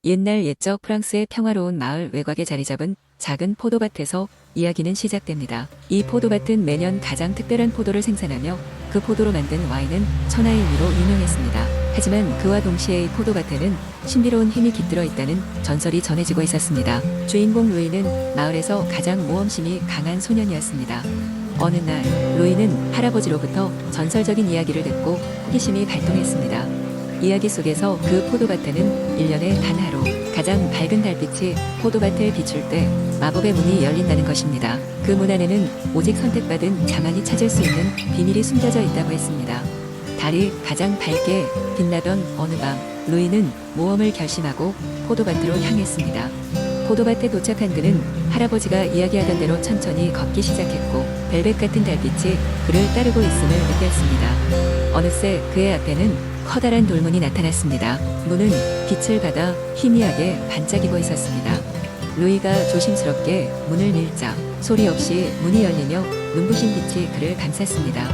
옛날 옛적 프랑스의 평화로운 마을 외곽에 자리 잡은 작은 포도밭에서 이야기는 시작됩니다. 이 포도밭은 매년 가장 특별한 포도를 생산하며 그 포도로 만든 와인은 천하일미로 유명했습니다. 하지만 그와 동시에 이 포도밭에는 신비로운 힘이 깃들어 있다는 전설이 전해지고 있었습니다. 주인공 루이는 마을에서 가장 모험심이 강한 소년이었습니다. 어느 날 루이는 할아버지로부터 전설적인 이야기를 듣고 호기심이 발동했습니다. 이야기 속에서 그 포도밭에는 1년에 단 하루 가장 밝은 달빛이 포도밭을 비출 때 마법의 문이 열린다는 것입니다. 그 문 안에는 오직 선택받은 자만이 찾을 수 있는 비밀이 숨겨져 있다고 했습니다. 달이 가장 밝게 빛나던 어느 밤 루이는 모험을 결심하고 포도밭으로 향했습니다. 포도밭에 도착한 그는 할아버지가 이야기하던 대로 천천히 걷기 시작했고 벨벳 같은 달빛이 그를 따르고 있음을 느꼈습니다. 어느새 그의 앞에는 커다란 돌문이 나타났습니다. 문은 빛을 받아 희미하게 반짝이고 있었습니다. 루이가 조심스럽게 문을 밀자 소리 없이 문이 열리며 눈부신 빛이 그를 감쌌습니다.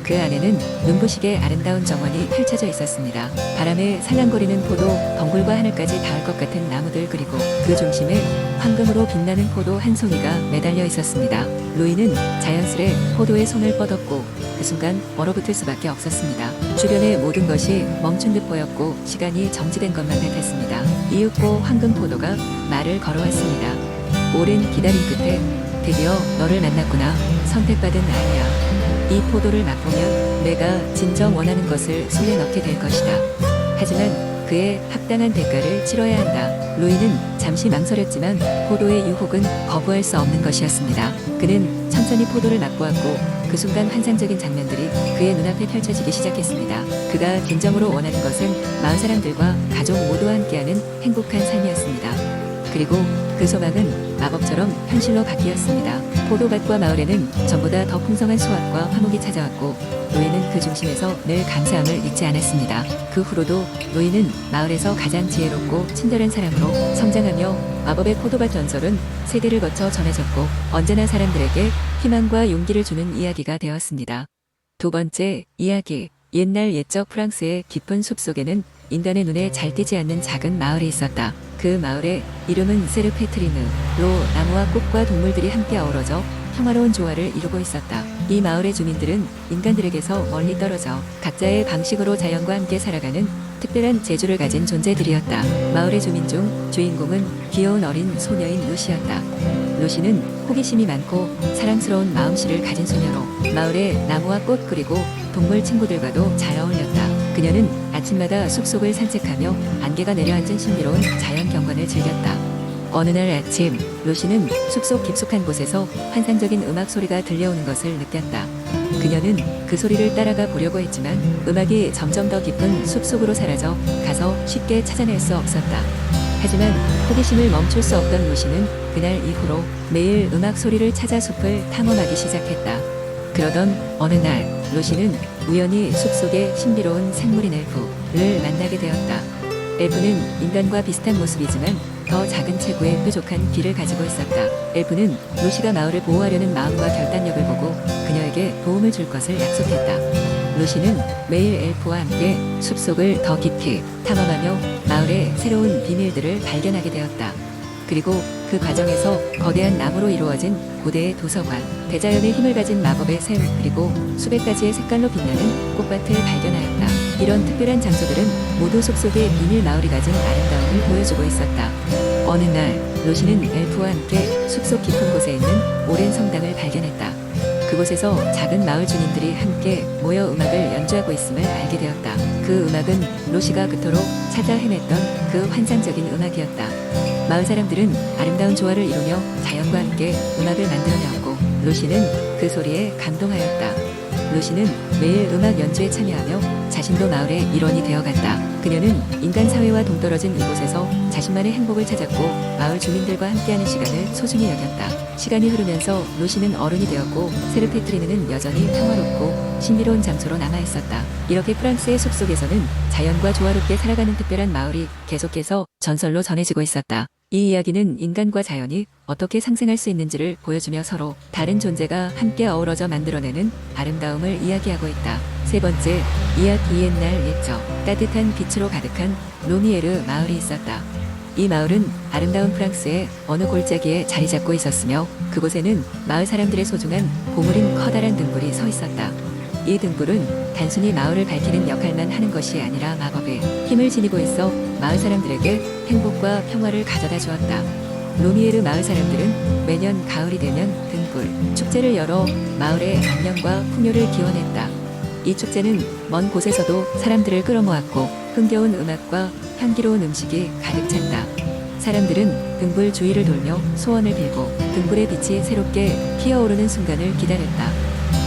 그 안에는 눈부시게 아름다운 정원이 펼쳐져 있었습니다. 바람에 살랑거리는 포도, 덩굴과 하늘까지 닿을 것 같은 나무들 그리고 그 중심에 황금으로 빛나는 포도 한 송이가 매달려 있었습니다. 루이는 자연스레 포도에 손을 뻗었고 그 순간 얼어붙을 수밖에 없었습니다. 주변의 모든 것이 멈춘 듯 보였고 시간이 정지된 것만 같았습니다. 이윽고 황금 포도가 말을 걸어왔습니다. 오랜 기다림 끝에 드디어 너를 만났구나. 선택받은 아이야. 이 포도를 맛보면 내가 진정 원하는 것을 손에 넣게 될 것이다. 하지만 그의 합당한 대가를 치러야 한다. 루이는 잠시 망설였지만 포도의 유혹은 거부할 수 없는 것이었습니다. 그는 천천히 포도를 맛보았고 그 순간 환상적인 장면들이 그의 눈앞에 펼쳐지기 시작했습니다. 그가 진정으로 원하는 것은 마을 사람들과 가족 모두와 함께하는 행복한 삶이었습니다. 그리고 그 소망은 마법처럼 현실로 바뀌었습니다. 포도밭과 마을에는 전보다 더 풍성한 수확과 화목이 찾아왔고 루이는 그 중심에서 늘 감사함을 잊지 않았습니다. 그 후로도 루이는 마을에서 가장 지혜롭고 친절한 사람으로 성장하며 마법의 포도밭 전설은 세대를 거쳐 전해졌고 언제나 사람들에게 희망과 용기를 주는 이야기가 되었습니다. 두 번째 이야기. 옛날 옛적 프랑스의 깊은 숲속에는 인간의 눈에 잘 띄지 않는 작은 마을이 있었다. 그 마을의 이름은 세르페트리느로 나무와 꽃과 동물들이 함께 어우러져 평화로운 조화를 이루고 있었다. 이 마을의 주민들은 인간들에게서 멀리 떨어져 각자의 방식으로 자연과 함께 살아가는 특별한 재주를 가진 존재들이었다. 마을의 주민 중 주인공은 귀여운 어린 소녀인 루시였다. 루시는 호기심이 많고 사랑스러운 마음씨를 가진 소녀로 마을의 나무와 꽃 그리고 동물 친구들과도 잘 어울렸다. 그녀는 아침마다 숲속을 산책하며 안개가 내려앉은 신비로운 자연 경관을 즐겼다. 어느 날 아침, 루시는 숲속 깊숙한 곳에서 환상적인 음악 소리가 들려오는 것을 느꼈다. 그녀는 그 소리를 따라가 보려고 했지만 음악이 점점 더 깊은 숲속으로 사라져 가서 쉽게 찾아낼 수 없었다. 하지만 호기심을 멈출 수 없던 루시는 그날 이후로 매일 음악 소리를 찾아 숲을 탐험하기 시작했다. 그러던 어느 날 루시는 우연히 숲속의 신비로운 생물인 엘프를 만나게 되었다. 엘프는 인간과 비슷한 모습이지만 더 작은 체구에 뾰족한 귀를 가지고 있었다. 엘프는 루시가 마을을 보호하려는 마음과 결단력을 보고 그녀에게 도움을 줄 것을 약속했다. 루시는 매일 엘프와 함께 숲속을 더 깊이 탐험하며 마을의 새로운 비밀들을 발견하게 되었다. 그리고 그 과정에서 거대한 나무로 이루어진 고대의 도서관, 대자연의 힘을 가진 마법의 샘, 그리고 수백 가지의 색깔로 빛나는 꽃밭을 발견하였다. 이런 특별한 장소들은 모두 숲속의 비밀 마을이 가진 아름다움을 보여주고 있었다. 어느 날 루시는 엘프와 함께 숲속 깊은 곳에 있는 오랜 성당을 발견했다. 그곳에서 작은 마을 주민들이 함께 모여 음악을 연주하고 있음을 알게 되었다. 그 음악은 루시가 그토록 찾아 헤맸던 그 환상적인 음악이었다. 마을 사람들은 아름다운 조화를 이루며 자연과 함께 음악을 만들어내었고 루시는 그 소리에 감동하였다. 루시는 매일 음악 연주에 참여하며 자신도 마을의 일원이 되어갔다. 그녀는 인간 사회와 동떨어진 이곳에서 자신만의 행복을 찾았고 마을 주민들과 함께하는 시간을 소중히 여겼다. 시간이 흐르면서 루시는 어른이 되었고 세르페트리느는 여전히 평화롭고 신비로운 장소로 남아있었다. 이렇게 프랑스의 숲속에서는 자연과 조화롭게 살아가는 특별한 마을이 계속해서 전설로 전해지고 있었다. 이 이야기는 인간과 자연이 어떻게 상생할 수 있는지를 보여주며 서로 다른 존재가 함께 어우러져 만들어내는 아름다움을 이야기하고 있다. 세 번째, 이야기. 옛날 옛적 따뜻한 빛으로 가득한 로미에르 마을이 있었다. 이 마을은 아름다운 프랑스의 어느 골짜기에 자리 잡고 있었으며 그곳에는 마을 사람들의 소중한 보물인 커다란 등불이 서 있었다. 이 등불은 단순히 마을을 밝히는 역할만 하는 것이 아니라 마법의 힘을 지니고 있어 마을 사람들에게 행복과 평화를 가져다 주었다. 루미에르 마을 사람들은 매년 가을이 되면 등불 축제를 열어 마을의 안녕과 풍요를 기원했다. 이 축제는 먼 곳에서도 사람들을 끌어모았고 흥겨운 음악과 향기로운 음식이 가득 찼다. 사람들은 등불 주위를 돌며 소원을 빌고 등불의 빛이 새롭게 피어오르는 순간을 기다렸다.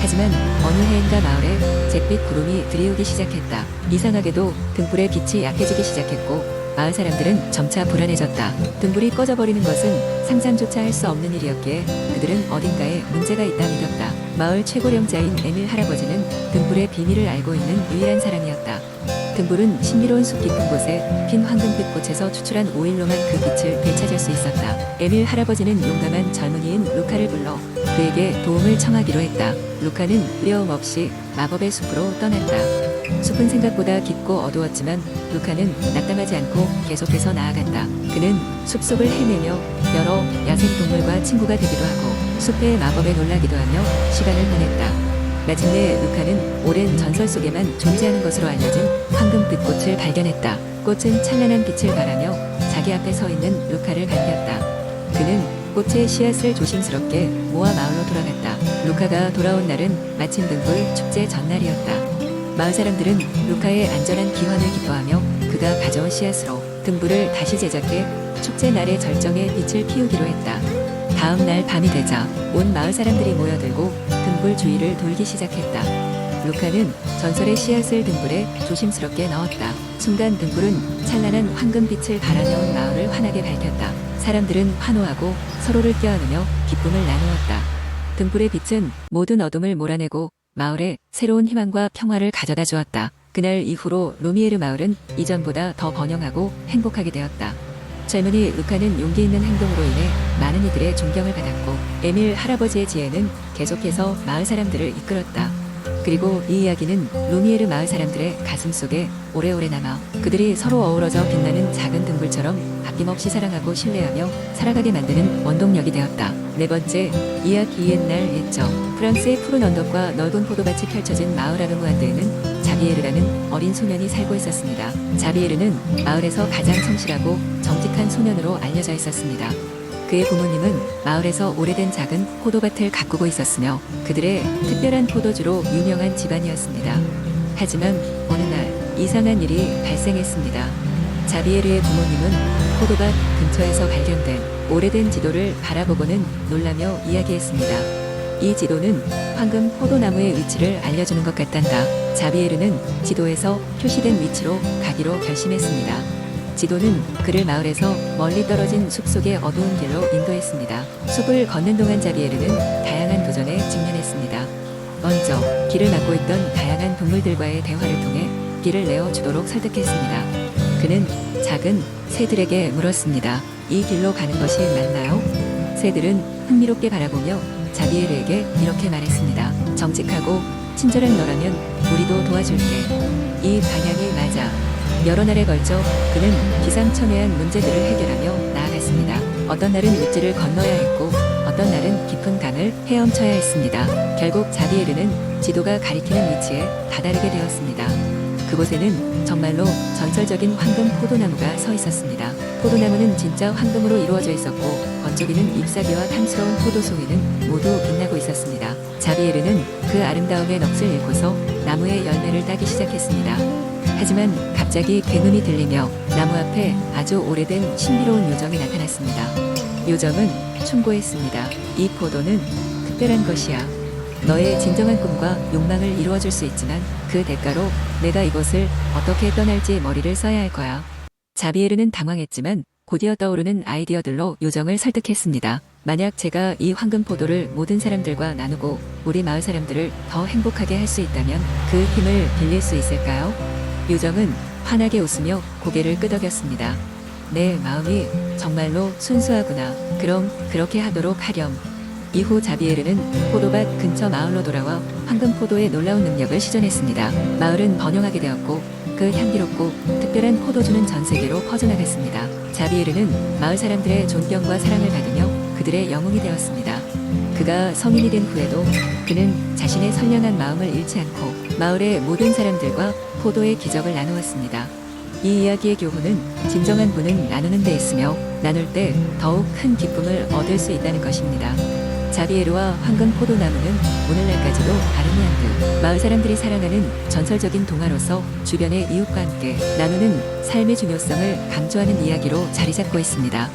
하지만 어느 해인가 마을에 잿빛 구름이 들이오기 시작했다. 이상하게도 등불의 빛이 약해지기 시작했고 마을 사람들은 점차 불안해졌다. 등불이 꺼져버리는 것은 상상조차 할 수 없는 일이었기에 그들은 어딘가에 문제가 있다 믿었다. 마을 최고령자인 에밀 할아버지는 등불의 비밀을 알고 있는 유일한 사람이었다. 등불은 신비로운 숲 깊은 곳에 핀 황금빛 꽃에서 추출한 오일로만 그 빛을 되찾을 수 있었다. 에밀 할아버지는 용감한 젊은이인 루카를 불러 그에게 도움을 청하기로 했다. 루카는 두려움 없이 마법의 숲으로 떠났다. 숲은 생각보다 깊고 어두웠지만 루카는 낙담하지 않고 계속해서 나아갔다. 그는 숲속을 헤매며 여러 야생 동물과 친구가 되기도 하고 숲의 마법에 놀라기도 하며 시간을 보냈다. 마침내 루카는 오랜 전설 속에만 존재하는 것으로 알려진 황금빛 꽃을 발견했다. 꽃은 찬란한 빛을 발하며 자기 앞에 서 있는 루카를 반겼다. 그는 꽃의 씨앗을 조심스럽게 모아 마을로 돌아갔다. 루카가 돌아온 날은 마침 등불 축제 전날이었다. 마을 사람들은 루카의 안전한 귀환을 기뻐하며 그가 가져온 씨앗으로 등불을 다시 제작해 축제 날의 절정에 빛을 피우기로 했다. 다음 날 밤이 되자 온 마을 사람들이 모여들고 등불 주위를 돌기 시작했다. 루카는 전설의 씨앗을 등불에 조심스럽게 넣었다. 순간 등불은 찬란한 황금빛을 발하며 온 마을을 환하게 밝혔다. 사람들은 환호하고 서로를 껴안으며 기쁨을 나누었다. 등불의 빛은 모든 어둠을 몰아내고 마을에 새로운 희망과 평화를 가져다 주었다. 그날 이후로 루미에르 마을은 이전보다 더 번영하고 행복하게 되었다. 젊은이 루카는 용기 있는 행동으로 인해 많은 이들의 존경을 받았고 에밀 할아버지의 지혜는 계속해서 마을 사람들을 이끌었다. 그리고 이 이야기는 루미에르 마을 사람들의 가슴 속에 오래오래 남아 그들이 서로 어우러져 빛나는 작은 등불처럼 아낌없이 사랑하고 신뢰하며 살아가게 만드는 원동력이 되었다. 네 번째, 이야기 옛날 옛적 프랑스의 푸른 언덕과 넓은 포도밭이 펼쳐진 마을 아르무안드에는 자비에르라는 어린 소년이 살고 있었습니다. 자비에르는 마을에서 가장 성실하고 정직한 소년으로 알려져 있었습니다. 그의 부모님은 마을에서 오래된 작은 포도밭을 가꾸고 있었으며 그들의 특별한 포도주로 유명한 집안이었습니다. 하지만 어느 날 이상한 일이 발생했습니다. 자비에르의 부모님은 포도밭 근처에서 발견된 오래된 지도를 바라보고는 놀라며 이야기했습니다. 이 지도는 황금 포도나무의 위치를 알려주는 것 같단다. 자비에르는 지도에서 표시된 위치로 가기로 결심했습니다. 지도는 그를 마을에서 멀리 떨어진 숲속의 어두운 길로 인도했습니다. 숲을 걷는 동안 자비에르는 다양한 도전에 직면했습니다. 먼저 길을 막고 있던 다양한 동물들과의 대화를 통해 길을 내어주도록 설득했습니다. 그는 작은 새들에게 물었습니다. 이 길로 가는 것이 맞나요? 새들은 흥미롭게 바라보며 자비에르에게 이렇게 말했습니다. 정직하고 친절한 너라면 우리도 도와줄게. 이 방향이 맞아. 여러 날에 걸쳐 그는 기상천외한 문제들을 해결하며 나아갔습니다. 어떤 날은 육지를 건너야 했고 어떤 날은 깊은 강을 헤엄쳐야 했습니다. 결국 자비에르는 지도가 가리키는 위치에 다다르게 되었습니다. 그곳에는 정말로 전설적인 황금 포도나무가 서 있었습니다. 포도나무는 진짜 황금으로 이루어져 있었고 번쩍이는 잎사귀와 탐스러운 포도송이는 모두 빛나고 있었습니다. 자비에르는 그 아름다움의 넋을 잃고서 나무의 열매를 따기 시작했습니다. 하지만 갑자기 굉음이 들리며 나무 앞에 아주 오래된 신비로운 요정이 나타났습니다. 요정은 충고했습니다. 이 포도는 특별한 것이야. 너의 진정한 꿈과 욕망을 이루어줄 수 있지만 그 대가로 내가 이곳을 어떻게 떠날지 머리를 써야 할 거야. 자비에르는 당황했지만 곧이어 떠오르는 아이디어들로 요정을 설득했습니다. 만약 제가 이 황금 포도를 모든 사람들과 나누고 우리 마을 사람들을 더 행복하게 할 수 있다면 그 힘을 빌릴 수 있을까요? 요정은 환하게 웃으며 고개를 끄덕였습니다. 내 마음이 정말로 순수하구나. 그럼 그렇게 하도록 하렴. 이후 자비에르는 포도밭 근처 마을로 돌아와 황금 포도의 놀라운 능력을 시전했습니다. 마을은 번영하게 되었고 그 향기롭고 특별한 포도주는 전 세계로 퍼져나갔습니다. 자비에르는 마을 사람들의 존경과 사랑을 받으며 그들의 영웅이 되었습니다. 그가 성인이 된 후에도 그는 자신의 선량한 마음을 잃지 않고 마을의 모든 사람들과 포도의 기적을 나누었습니다. 이 이야기의 교훈은 진정한 분은 나누는 데 있으며 나눌 때 더욱 큰 기쁨을 얻을 수 있다는 것입니다. 자비에르와 황금 포도나무는 오늘날까지도 다름이 안 듯 마을 사람들이 사랑하는 전설적인 동화로서 주변의 이웃과 함께 나누는 삶의 중요성을 강조하는 이야기로 자리 잡고 있습니다.